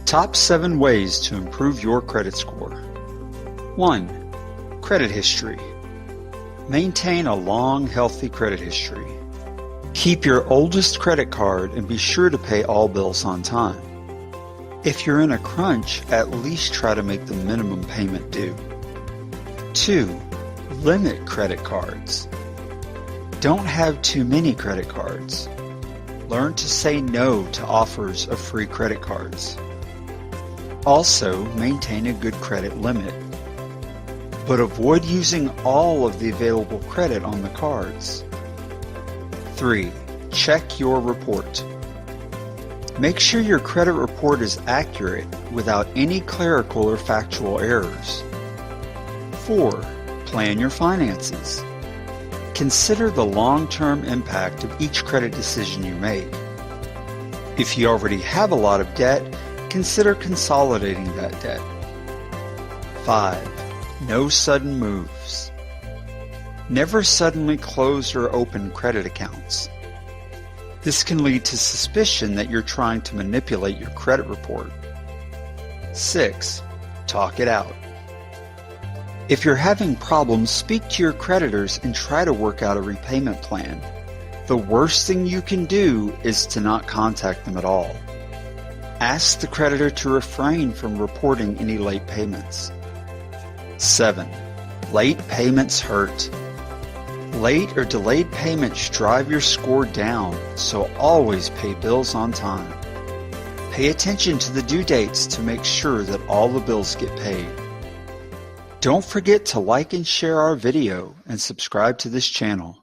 Top 7 ways to improve your credit score. 1. Credit history. Maintain a long, healthy credit history. Keep your oldest credit card and be sure to pay all bills on time. If you're in a crunch, at least try to make the minimum payment due. 2. Limit credit cards. Don't have too many credit cards. Learn to say no to offers of free credit cards. Also, maintain a good credit limit. But avoid using all of the available credit on the cards. 3. Check your report. Make sure your credit report is accurate without any clerical or factual errors. 4. Plan your finances. Consider the long-term impact of each credit decision you make. If you already have a lot of debt, consider consolidating that debt. 5. No sudden moves. Never suddenly close or open credit accounts. This can lead to suspicion that you're trying to manipulate your credit report. 6. Talk it out. If you're having problems, speak to your creditors and try to work out a repayment plan. The worst thing you can do is to not contact them at all. Ask the creditor to refrain from reporting any late payments. 7. Late payments hurt. Late or delayed payments drive your score down, so always pay bills on time. Pay attention to the due dates to make sure that all the bills get paid. Don't forget to like and share our video and subscribe to this channel.